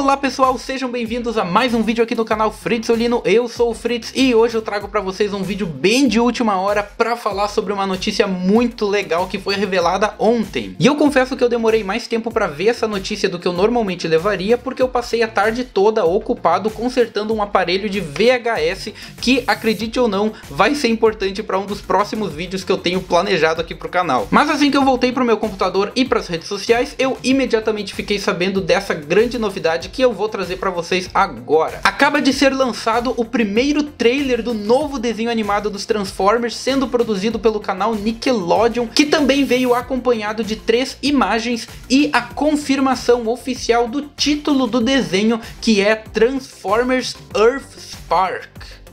Olá pessoal, sejam bem-vindos a mais um vídeo aqui no canal Fritzolino. Eu sou o Fritz e hoje eu trago pra vocês um vídeo bem de última hora pra falar sobre uma notícia muito legal que foi revelada ontem. E eu confesso que eu demorei mais tempo pra ver essa notícia do que eu normalmente levaria, porque eu passei a tarde toda ocupado consertando um aparelho de VHS que, acredite ou não, vai ser importante pra um dos próximos vídeos que eu tenho planejado aqui pro canal. Mas assim que eu voltei pro meu computador e pras redes sociais, eu imediatamente fiquei sabendo dessa grande novidade que eu vou trazer pra vocês agora. Acaba de ser lançado o primeiro trailer do novo desenho animado dos Transformers, sendo produzido pelo canal Nickelodeon, que também veio acompanhado de 3 imagens e a confirmação oficial do título do desenho, que é Transformers Earthspark.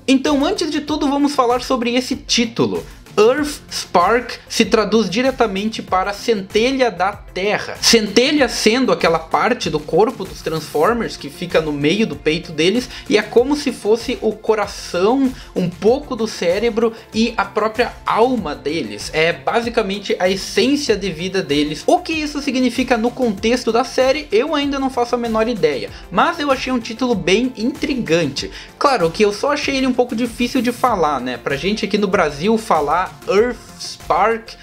Então, antes de tudo, vamos falar sobre esse título. Earthspark se traduz diretamente para centelha da Terra. Centelha sendo aquela parte do corpo dos Transformers que fica no meio do peito deles, e é como se fosse o coração, um pouco do cérebro e a própria alma deles. É basicamente a essência de vida deles. O que isso significa no contexto da série, eu ainda não faço a menor ideia, mas eu achei um título bem intrigante. Claro que eu só achei ele um pouco difícil de falar, né? Pra gente aqui no Brasil falar Earthspark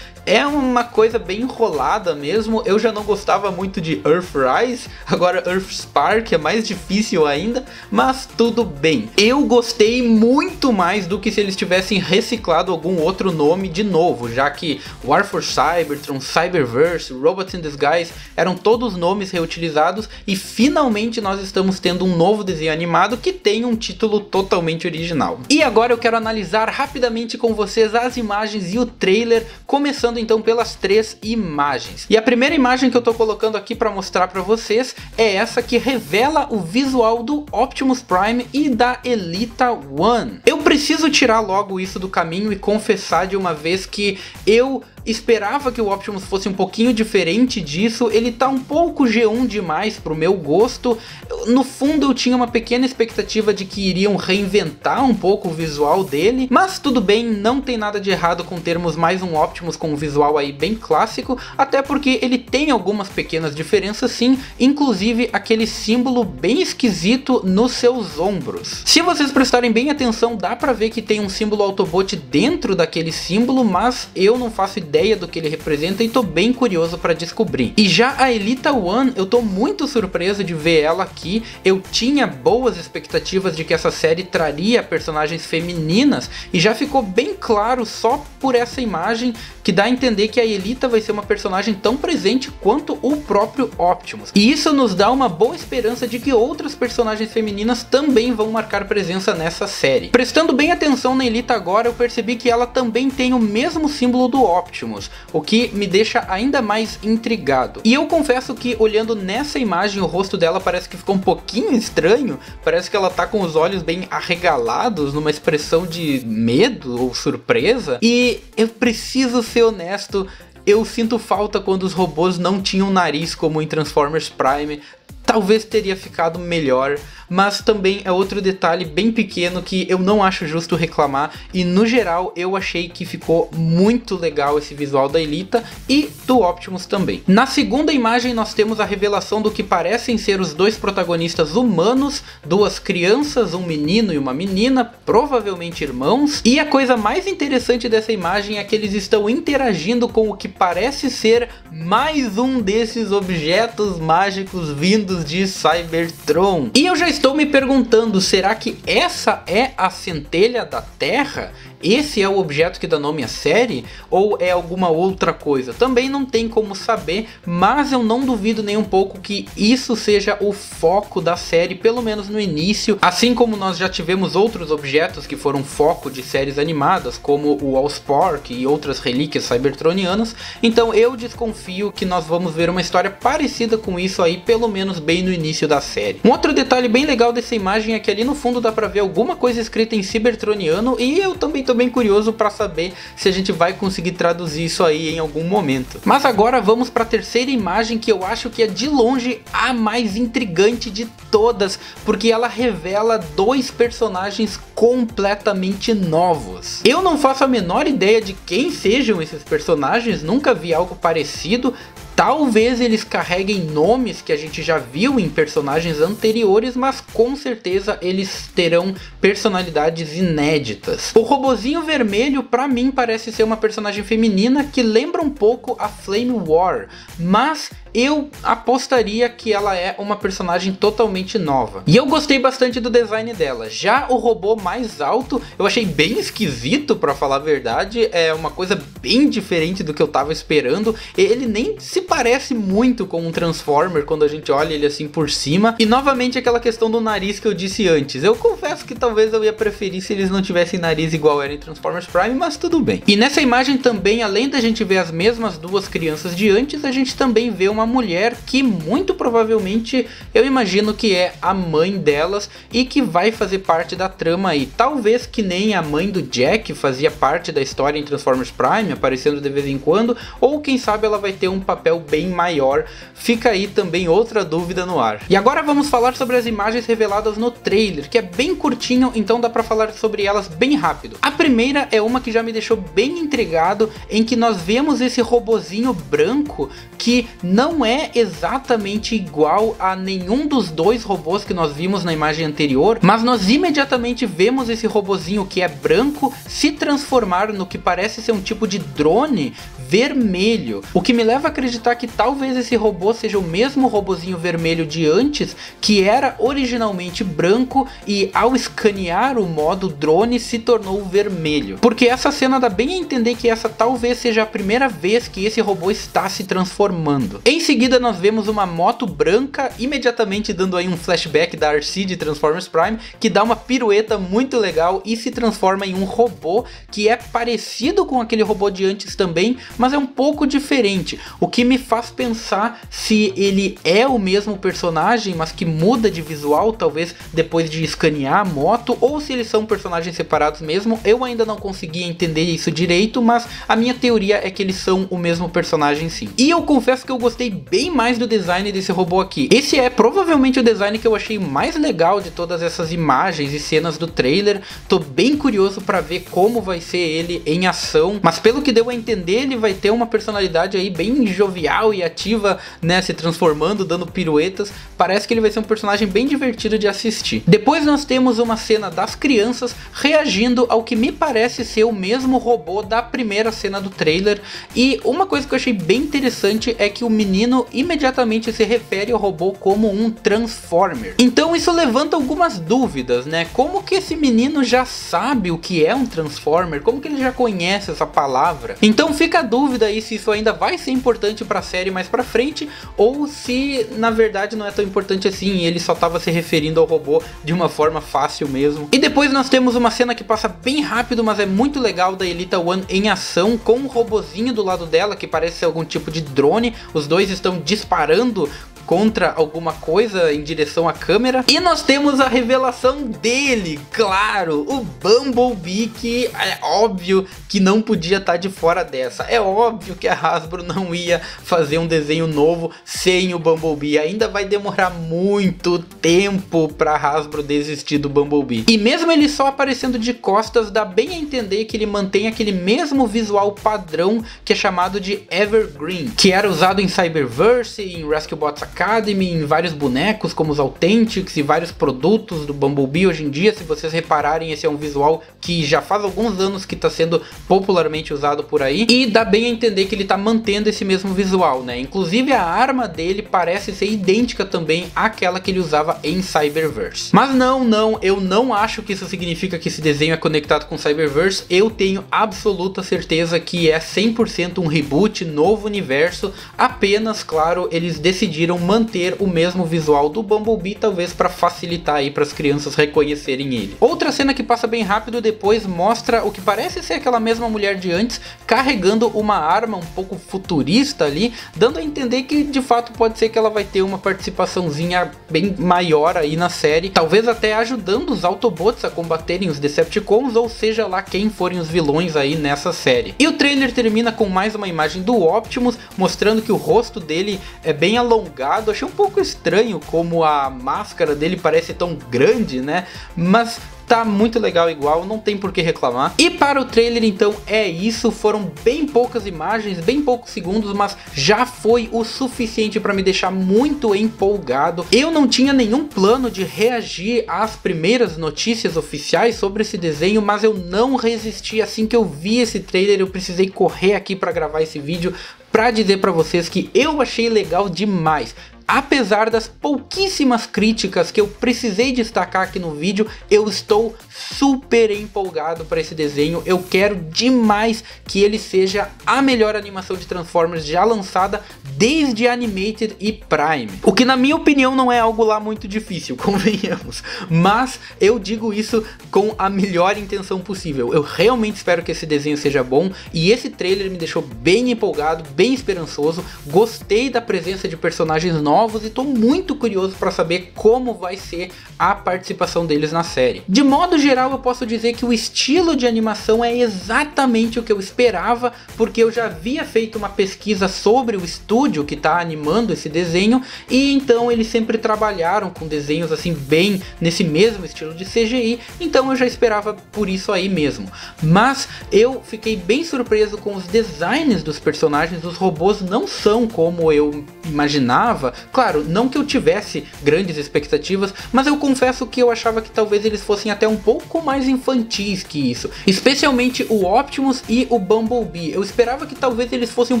é uma coisa bem enrolada mesmo. Eu já não gostava muito de Earthrise, agora Earthspark é mais difícil ainda, mas tudo bem. Eu gostei muito mais do que se eles tivessem reciclado algum outro nome de novo, já que War for Cybertron, Cyberverse, Robots in Disguise eram todos nomes reutilizados, e finalmente nós estamos tendo um novo desenho animado que tem um título totalmente original. E agora eu quero analisar rapidamente com vocês as imagens e o trailer, começando então pelas 3 imagens. E a primeira imagem que eu tô colocando aqui para mostrar para vocês é essa, que revela o visual do Optimus Prime e da Elita One. Eu preciso tirar logo isso do caminho e confessar de uma vez que eu esperava que o Optimus fosse um pouquinho diferente disso. Ele tá um pouco G1 demais pro meu gosto. No fundo eu tinha uma pequena expectativa de que iriam reinventar um pouco o visual dele, mas tudo bem, não tem nada de errado com termos mais um Optimus com um visual aí bem clássico, até porque ele tem algumas pequenas diferenças sim, inclusive aquele símbolo bem esquisito nos seus ombros. Se vocês prestarem bem atenção, dá pra ver que tem um símbolo Autobot dentro daquele símbolo, mas eu não faço ideia do que ele representa e tô bem curioso para descobrir. E já a Elita One, eu tô muito surpreso de ver ela aqui. Eu tinha boas expectativas de que essa série traria personagens femininas, e já ficou bem claro só por essa imagem que dá a entender que a Elita vai ser uma personagem tão presente quanto o próprio Optimus. E isso nos dá uma boa esperança de que outras personagens femininas também vão marcar presença nessa série. Prestando bem atenção na Elita agora, eu percebi que ela também tem o mesmo símbolo do Optimus, o que me deixa ainda mais intrigado. E eu confesso que, olhando nessa imagem, o rosto dela parece que ficou um pouquinho estranho. Parece que ela tá com os olhos bem arregalados, numa expressão de medo ou surpresa. E eu preciso ser honesto, eu sinto falta quando os robôs não tinham nariz como em Transformers Prime. Talvez teria ficado melhor, mas também é outro detalhe bem pequeno que eu não acho justo reclamar, e no geral eu achei que ficou muito legal esse visual da Elita e do Optimus também. Na segunda imagem nós temos a revelação do que parecem ser os dois protagonistas humanos, 2 crianças, um menino e uma menina, provavelmente irmãos, e a coisa mais interessante dessa imagem é que eles estão interagindo com o que parece ser mais um desses objetos mágicos vindos de Cybertron. E eu já estou me perguntando, será que essa é a centelha da Terra? Esse é o objeto que dá nome à série? Ou é alguma outra coisa? Também não tem como saber, mas eu não duvido nem um pouco que isso seja o foco da série, pelo menos no início. Assim como nós já tivemos outros objetos que foram foco de séries animadas, como o Allspark e outras relíquias cybertronianas. Então eu desconfio que nós vamos ver uma história parecida com isso aí, pelo menos bem no início da série. Um outro detalhe bem legal dessa imagem é que ali no fundo dá pra ver alguma coisa escrita em cybertroniano, e eu também tô bem curioso para saber se a gente vai conseguir traduzir isso aí em algum momento. Mas agora vamos para a terceira imagem, que eu acho que é de longe a mais intrigante de todas, porque ela revela 2 personagens completamente novos. Eu não faço a menor ideia de quem sejam esses personagens, nunca vi algo parecido. talvez eles carreguem nomes que a gente já viu em personagens anteriores, mas com certeza eles terão personalidades inéditas. O robozinho vermelho pra mim parece ser uma personagem feminina que lembra um pouco a Flame War, mas eu apostaria que ela é uma personagem totalmente nova. E eu gostei bastante do design dela. Já o robô mais alto eu achei bem esquisito, pra falar a verdade. É uma coisa bem diferente do que eu tava esperando. Ele nem se parece muito com um Transformer quando a gente olha ele assim por cima. E novamente aquela questão do nariz que eu disse antes. Eu confesso que talvez eu ia preferir se eles não tivessem nariz igual era em Transformers Prime, mas tudo bem. E nessa imagem também, além da gente ver as mesmas duas crianças de antes, a gente também vê uma mulher que muito provavelmente eu imagino que é a mãe delas e que vai fazer parte da trama aí. Talvez que nem a mãe do Jack fazia parte da história em Transformers Prime, aparecendo de vez em quando, ou quem sabe ela vai ter um papel bem maior. Fica aí também outra dúvida no ar. E agora vamos falar sobre as imagens reveladas no trailer, que é bem curtinho, então dá pra falar sobre elas bem rápido. A primeira é uma que já me deixou bem intrigado, em que nós vemos esse robozinho branco que não é exatamente igual a nenhum dos dois robôs que nós vimos na imagem anterior, mas nós imediatamente vemos esse robozinho que é branco se transformar no que parece ser um tipo de drone vermelho, o que me leva a acreditar que talvez esse robô seja o mesmo robozinho vermelho de antes, que era originalmente branco e ao escanear o modo drone se tornou vermelho, porque essa cena dá bem a entender que essa talvez seja a primeira vez que esse robô está se transformando. Em seguida nós vemos uma moto branca, imediatamente dando aí um flashback da RC de Transformers Prime, que dá uma pirueta muito legal e se transforma em um robô que é parecido com aquele robô de antes também, mas é um pouco diferente, o que me faz pensar se ele é o mesmo personagem, mas que muda de visual, talvez depois de escanear a moto, ou se eles são personagens separados mesmo. Eu ainda não consegui entender isso direito, mas a minha teoria é que eles são o mesmo personagem sim. E eu confesso que eu gostei bem mais do design desse robô aqui. Esse é provavelmente o design que eu achei mais legal de todas essas imagens e cenas do trailer. Tô bem curioso pra ver como vai ser ele em ação, mas pelo que deu a entender, ele vai ter uma personalidade aí bem jovial e ativa, né, se transformando, dando piruetas. Parece que ele vai ser um personagem bem divertido de assistir. Depois nós temos uma cena das crianças reagindo ao que me parece ser o mesmo robô da primeira cena do trailer, e uma coisa que eu achei bem interessante é que o menino imediatamente se refere ao robô como um Transformer. Então isso levanta algumas dúvidas, né? Como que esse menino já sabe o que é um Transformer? Como que ele já conhece essa palavra? Então fica a dúvida aí se isso ainda vai ser importante pra série mais pra frente, ou se na verdade não é tão importante assim e ele só estava se referindo ao robô de uma forma fácil mesmo. E depois nós temos uma cena que passa bem rápido, mas é muito legal, da Elita One em ação com um robozinho do lado dela que parece ser algum tipo de drone. Os dois estão disparando contra alguma coisa em direção à câmera. E nós temos a revelação dele, claro, o Bumblebee, que é óbvio que não podia estar de fora dessa. É óbvio que a Hasbro não ia fazer um desenho novo sem o Bumblebee. Ainda vai demorar muito tempo pra Hasbro desistir do Bumblebee. E mesmo ele só aparecendo de costas, dá bem a entender que ele mantém aquele mesmo visual padrão que é chamado de Evergreen, que era usado em Cyberverse, em Rescue Bots Academy, em vários bonecos como os Authentics e vários produtos do Bumblebee hoje em dia. Se vocês repararem, esse é um visual que já faz alguns anos que está sendo popularmente usado por aí, e dá bem a entender que ele está mantendo esse mesmo visual, né? Inclusive a arma dele parece ser idêntica também àquela que ele usava em Cyberverse. Mas não, eu não acho que isso significa que esse desenho é conectado com Cyberverse. Eu tenho absoluta certeza que é 100% um reboot, novo universo. Apenas, claro, eles decidiram manter o mesmo visual do Bumblebee, talvez para facilitar aí para as crianças reconhecerem ele. Outra cena que passa bem rápido depois mostra o que parece ser aquela mesma mulher de antes carregando uma arma um pouco futurista ali, dando a entender que de fato pode ser que ela vai ter uma participaçãozinha bem maior aí na série, talvez até ajudando os Autobots a combaterem os Decepticons, ou seja lá quem forem os vilões aí nessa série. E o trailer termina com mais uma imagem do Optimus, mostrando que o rosto dele é bem alongado. Achei um pouco estranho como a máscara dele parece tão grande, né? Mas tá muito legal igual, não tem por que reclamar. E para o trailer então é isso, foram bem poucas imagens, bem poucos segundos, mas já foi o suficiente para me deixar muito empolgado. Eu não tinha nenhum plano de reagir às primeiras notícias oficiais sobre esse desenho, mas eu não resisti. Assim que eu vi esse trailer, eu precisei correr aqui para gravar esse vídeo para dizer para vocês que eu achei legal demais. Apesar das pouquíssimas críticas que eu precisei destacar aqui no vídeo, eu estou super empolgado para esse desenho. Eu quero demais que ele seja a melhor animação de Transformers já lançada desde Animated e Prime. O que na minha opinião não é algo lá muito difícil, convenhamos. Mas eu digo isso com a melhor intenção possível. Eu realmente espero que esse desenho seja bom e esse trailer me deixou bem empolgado, bem esperançoso. Gostei da presença de personagens novos e tô muito curioso para saber como vai ser a participação deles na série. De modo geral, eu posso dizer que o estilo de animação é exatamente o que eu esperava, porque eu já havia feito uma pesquisa sobre o estúdio que está animando esse desenho, e então eles sempre trabalharam com desenhos assim bem nesse mesmo estilo de CGI, então eu já esperava por isso aí mesmo. Mas eu fiquei bem surpreso com os designs dos personagens. Os robôs não são como eu imaginava. Claro, não que eu tivesse grandes expectativas, mas eu confesso que eu achava que talvez eles fossem até um pouco mais infantis que isso. Especialmente o Optimus e o Bumblebee. Eu esperava que talvez eles fossem um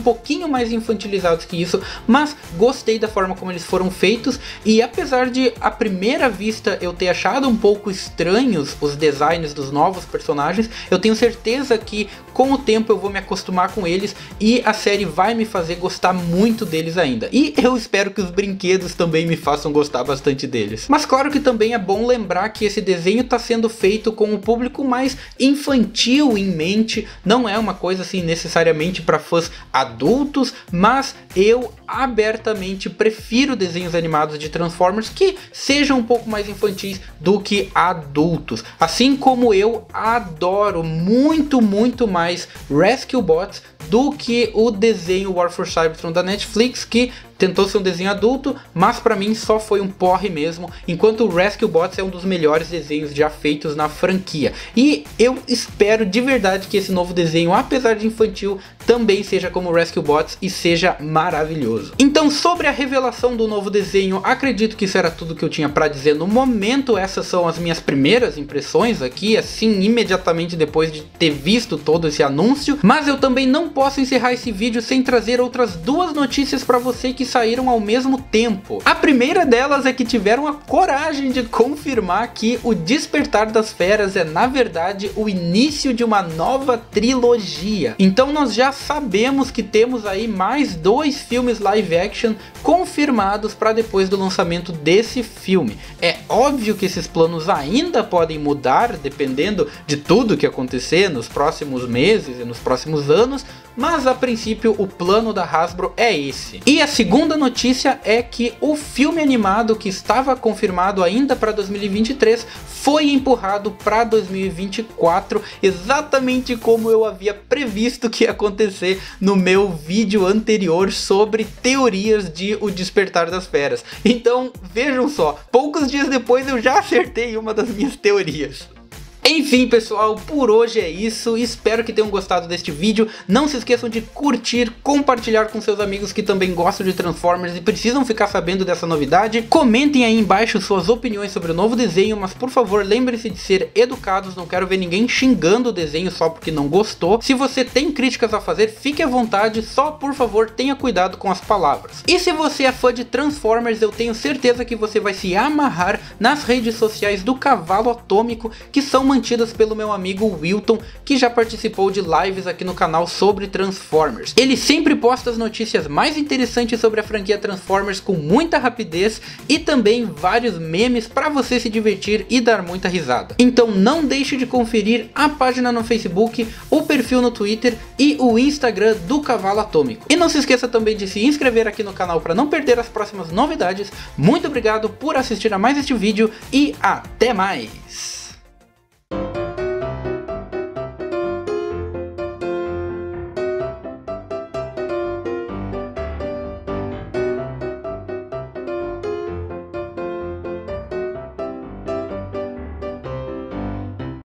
pouquinho mais infantilizados que isso, mas gostei da forma como eles foram feitos. E apesar de à primeira vista eu ter achado um pouco estranhos os designs dos novos personagens, eu tenho certeza que com o tempo eu vou me acostumar com eles e a série vai me fazer gostar muito deles ainda. E eu espero que os brinquedos também me façam gostar bastante deles. Mas claro que também é bom lembrar que esse desenho está sendo feito com o público mais infantil em mente. Não é uma coisa assim necessariamente para fãs adultos, mas eu abertamente prefiro desenhos animados de Transformers que sejam um pouco mais infantis do que adultos. Assim como eu adoro muito mais Rescue Bots do que o desenho War for Cybertron da Netflix, que tentou ser um desenho adulto, mas pra mim só foi um porre mesmo, enquanto o Rescue Bots é um dos melhores desenhos já feitos na franquia. E eu espero de verdade que esse novo desenho, apesar de infantil, também seja como o Rescue Bots e seja maravilhoso. Então, sobre a revelação do novo desenho, acredito que isso era tudo que eu tinha pra dizer no momento. Essas são as minhas primeiras impressões aqui, assim, imediatamente depois de ter visto todo esse anúncio. Mas eu também não posso encerrar esse vídeo sem trazer outras duas notícias pra você que saíram ao mesmo tempo. A primeira delas é que tiveram a coragem de confirmar que o Despertar das Feras é na verdade o início de uma nova trilogia. Então nós já sabemos que temos aí mais 2 filmes live action confirmados para depois do lançamento desse filme. É óbvio que esses planos ainda podem mudar dependendo de tudo que acontecer nos próximos meses e nos próximos anos, mas a princípio o plano da Hasbro é esse. E a segunda notícia é que o filme animado que estava confirmado ainda para 2023 foi empurrado para 2024, exatamente como eu havia previsto que ia acontecer no meu vídeo anterior sobre teorias de O Despertar das Feras. Então vejam só, poucos dias depois eu já acertei uma das minhas teorias. Enfim pessoal, por hoje é isso, espero que tenham gostado deste vídeo. Não se esqueçam de curtir, compartilhar com seus amigos que também gostam de Transformers e precisam ficar sabendo dessa novidade. Comentem aí embaixo suas opiniões sobre o novo desenho, mas por favor lembre-se de ser educados, não quero ver ninguém xingando o desenho só porque não gostou. Se você tem críticas a fazer, fique à vontade, só por favor tenha cuidado com as palavras. E se você é fã de Transformers, eu tenho certeza que você vai se amarrar nas redes sociais do Cavalo Atômico, que são mantidas pelo meu amigo Wilton, que já participou de lives aqui no canal sobre Transformers. Ele sempre posta as notícias mais interessantes sobre a franquia Transformers com muita rapidez e também vários memes para você se divertir e dar muita risada. Então não deixe de conferir a página no Facebook, o perfil no Twitter e o Instagram do Cavalo Atômico. E não se esqueça também de se inscrever aqui no canal para não perder as próximas novidades. Muito obrigado por assistir a mais este vídeo e até mais!